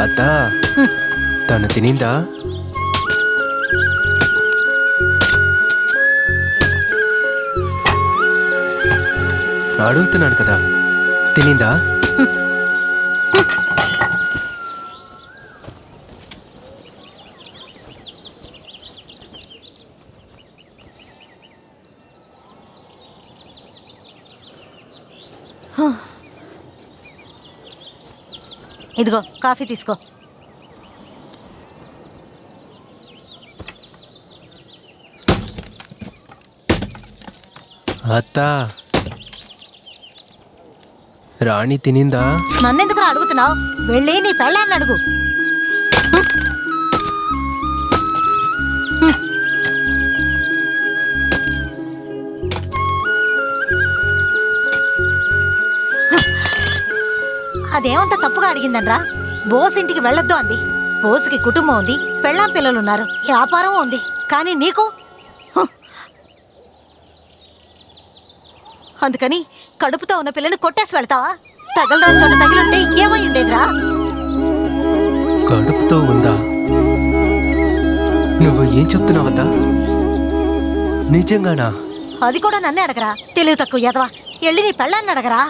అత్త తను తినిందా? అడుగుతున్నాను కదా, తినిందా? ఇదిగో కాఫీ తీసుకో. అత్త రాణి తినిందా? నన్నెందుకు అడుగుతున్నావు? వెళ్ళి నీ పెళ్ళాన్ని అడుగు. అదేమంత తప్పుగా అడిగిందనరా? బోస్ ఇంటికి వెళ్ళొద్దు అంది. బోసుకి కుటుంబం ఉంది, పెళ్ళాం పిల్లలున్నారు, వ్యాపారం ఉంది. కానీ నీకు అందుకని కడుపుతో ఉన్న పిల్లని కొట్టేసి వెళ్తావా? తగలరాని చోట తగిలుంటే ఏమై ఉండేదిరా? కడుపుతో ఉందా? నువ్వు ఏం చెప్తున్నావత్తా? నిజంగానా? అది కూడా నన్నే అడగరా? తెలివి తక్కువ ఎదవా. వెళ్ళి నీ పెళ్ళాన్ని అడగరా.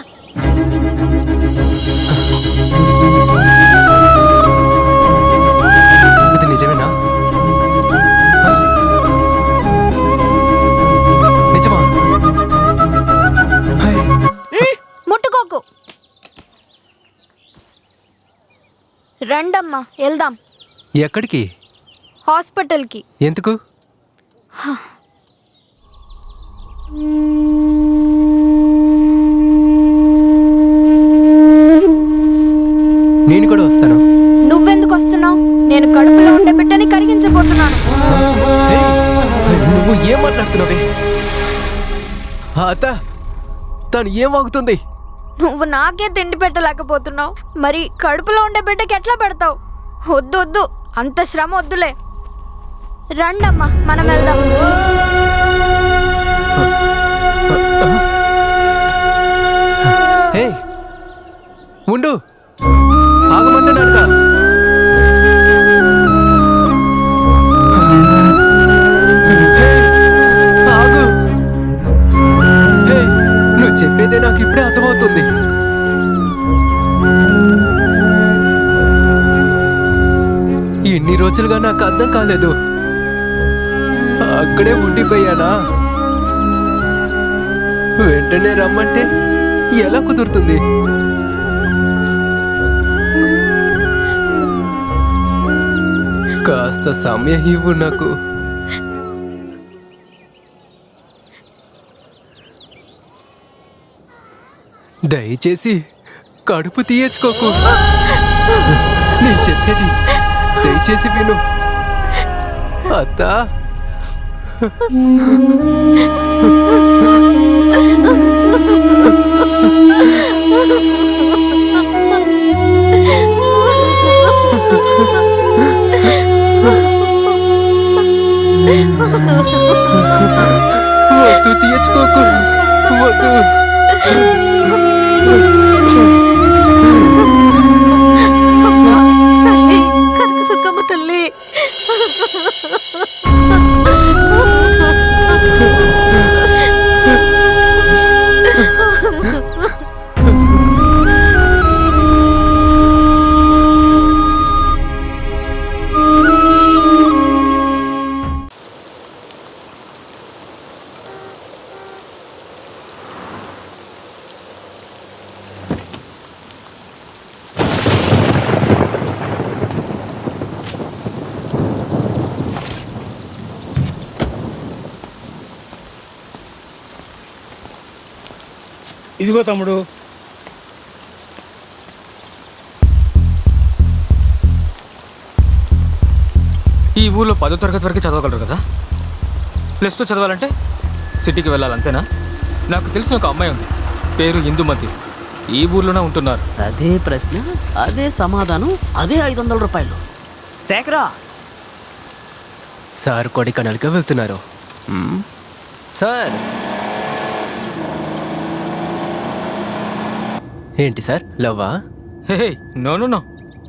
ఇది నిజమేనా? నిజమా? ముట్టుకోకు. రండమ్మా వెళ్దాం. ఎక్కడికి? హాస్పిటల్కి. ఎందుకు? నేను కూడా వస్తాను. నువ్వెందుకు వస్తున్నావు? నేను కడుపులో ఉండే బిడ్డని కరిగించబోతున్నాను. నువ్వు ఏం మాట్లాడుతున్నావే? అత్త తను ఏం వాగుతుంది? నువ్వు నాకే తిండి పెట్టలేకపోతున్నావు, మరి కడుపులో ఉండే బిడ్డకి ఎట్లా పెడతావు? వద్దు వద్దు, అంత శ్రమ వద్దులే. రండమ్మా మనం వెళ్దాం. ఉండు, ఆగమంటున్నానుగా. ఆగు. నువ్వు చెప్పేదే నాకు ఇప్పుడే అర్థమవుతుంది. ఇన్ని రోజులుగా నాకు అర్థం కాలేదు. అక్కడే ఉండిపోయానా? వెంటనే రమ్మంటే ఎలా కుదురుతుంది? కాస్త సమయం ఇవ్వు నాకు. దయచేసి కడుపు తీయచ్చుకోకు. నేను చెప్పేది దయచేసి విను అత్తా. వద్దు, తీయచ్చుకోకు. వద్దు. కనకదుర్గమ్మ తల్లి. ఇదిగో తమ్ముడు. ఈ ఊళ్ళో 10వ తరగతి వరకు చదవగలరు కదా? +2 చదవాలంటే సిటీకి వెళ్ళాలి, అంతేనా? నాకు తెలిసిన ఒక అమ్మాయి ఉంది, పేరు ఇందుమతి. ఈ ఊర్లోనే ఉంటున్నారు. అదే ప్రశ్న, అదే సమాధానం, అదే 500 రూపాయలు. శేఖరా సార్ కొడైకెనాల్కి వెళ్తున్నారు. సార్ ఏంటి సార్, లవ్వా? Hey no no no.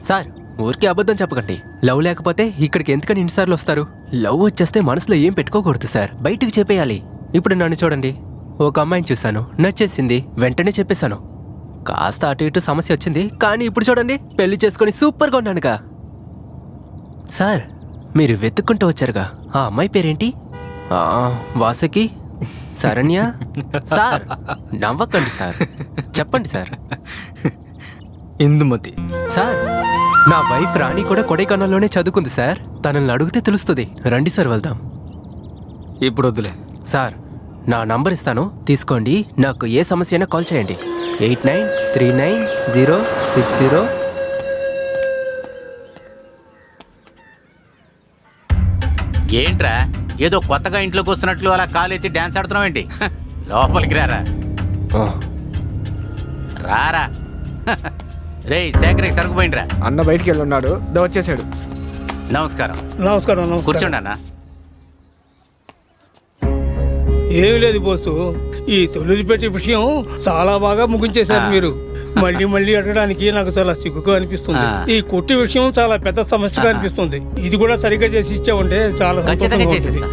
Sir ఊరికే అబద్ధం చెప్పకండి. లవ్ లేకపోతే ఇక్కడికి ఎందుకని ఇన్నిసార్లు వస్తారు? లవ్ వచ్చేస్తే మనసులో ఏం పెట్టుకోకూడదు సార్, బయటికి చెప్పేయాలి. ఇప్పుడు నన్ను చూడండి, ఒక అమ్మాయిని చూశాను, నచ్చేసింది, వెంటనే చెప్పేశాను. కాస్త అటు ఇటు సమస్య వచ్చింది, కానీ ఇప్పుడు చూడండి పెళ్లి చేసుకొని సూపర్గా ఉన్నానుగా. సార్ మీరు వెతుక్కుంటూ వచ్చారుగా, ఆ అమ్మాయి పేరేంటి? వాసుకి, శరణ్య. సార్ నవ్వకండి సార్, చెప్పండి సార్. ఇందుమతి. సార్ నా వైఫ్ రాణి కూడా కొడైకనాల్లోనే చదువుకుంది సార్, తనని అడిగితే తెలుస్తుంది. రండి సార్ వెళ్దాం. ఇప్పుడు వద్దులే. సార్ నా నంబర్ ఇస్తాను, తీసుకోండి. నాకు ఏ సమస్య అయినా కాల్ చేయండి. 893960. ఏంట్రా ఏదో కొత్తగా ఇంట్లోకి వస్తున్నట్లు అలా కాలెత్తి డాన్స్ ఆడుతున్నావు ఏంటి? లోపలికి రారా. రారా. రేయ్ శేఖర్కి సరుకుపోయిండ్రా. అన్న బయటికి వెళ్ళి ఉన్నాడు, వచ్చేసాడు. నమస్కారం. నమస్కారం. కూర్చోండి అన్న. ఏమి లేదు బోసు, ఈ తొలిపెట్టి విషయం చాలా బాగా ముగించేశారు మీరు. మళ్ళీ మళ్ళీ అడగడానికి నాకు చాలా సిగ్గుగా అనిపిస్తుంది. ఈ కొట్టి విషయం చాలా పెద్ద సమస్యగా అనిపిస్తుంది. ఇది కూడా సరిగ్గా చేసి ఇచ్చామంటే చాలా ఖచ్చితంగా చేసేస్తా.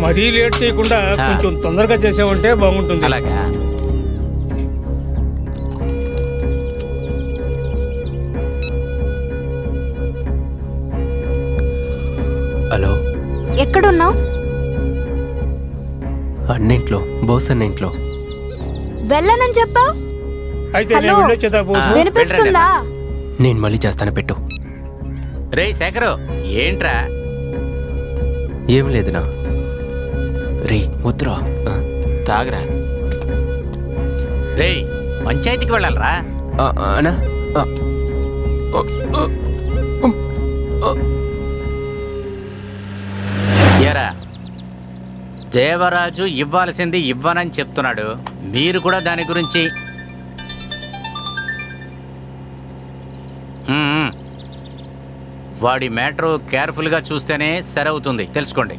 మరీ లేట్ చేయకుండా కొంచెం తొందరగా చేసామంటే బాగుంటుంది. అలాగా. హలో, ఎక్కడున్నావు? అన్నింట్లో, బోస్ అన్నింట్లో. వెళ్ళనని చెప్పావు. అయితే హలో. నేను వెళ్ళొచ్చేదా బోసు? వినిపిస్తుందా? నేను మళ్ళీ చేస్తాను, పెట్టు. రేయ్ శేఖరు ఏంట్రా? ఏం లేదునా. రే వద్దురా. తాగరా. రేయ్ పంచాయతీకి వెళ్ళాలరా. అనా ఏరా దేవరాజు ఇవ్వాల్సింది ఇవ్వనని చెప్తున్నాడు, మీరు కూడా దాని గురించి వాడి మ్యాటరు కేర్ఫుల్గా చూస్తేనే సరవుతుంది, తెలుసుకోండి.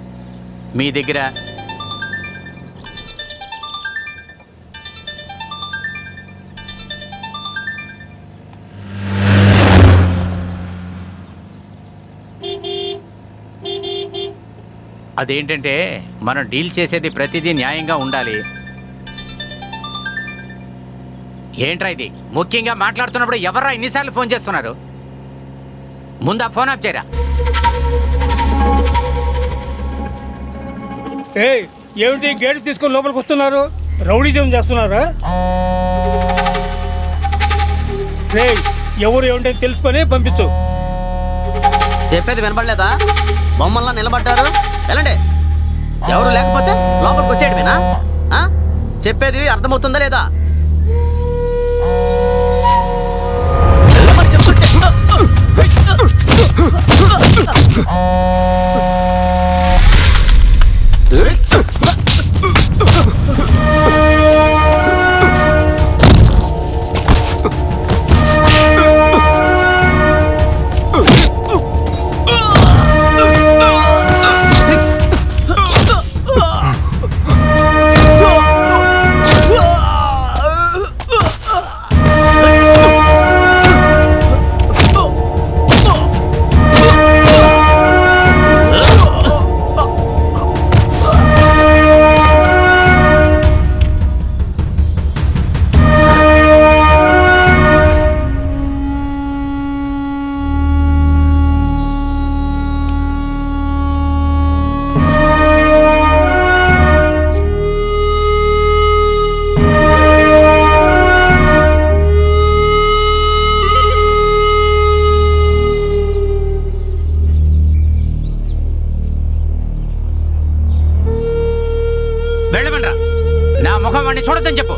మీ దగ్గర అదేంటంటే మనం డీల్ చేసేది ప్రతిదీ న్యాయంగా ఉండాలి. ఏంట్రా ఇది? ముఖ్యంగా మాట్లాడుతున్నప్పుడు ఎవర్రా ఇన్నిసార్లు ఫోన్ చేస్తున్నారు? ముందు ఆ ఫోన్ ఆఫ్ చేయరా. ఏమిటి గేట్ తీసుకొని లోపలికి వస్తున్నారు? రౌడీజం చేస్తున్నారా? రేయ్ ఎవరు ఏమిటో తెలుసుకొని పంపించు. చెప్పేది వినపడలేదా? బొమ్మల్లా నిలబడ్డారు, వెళ్ళండి. ఎవరు లేకపోతే లోపలికి వచ్చేయడమేనా? చెప్పేది అర్థమవుతుందా లేదా? చెప్తుంటే వెళ్ళమనరా. నా ముఖం వాడిని చూడొద్దని చెప్పు.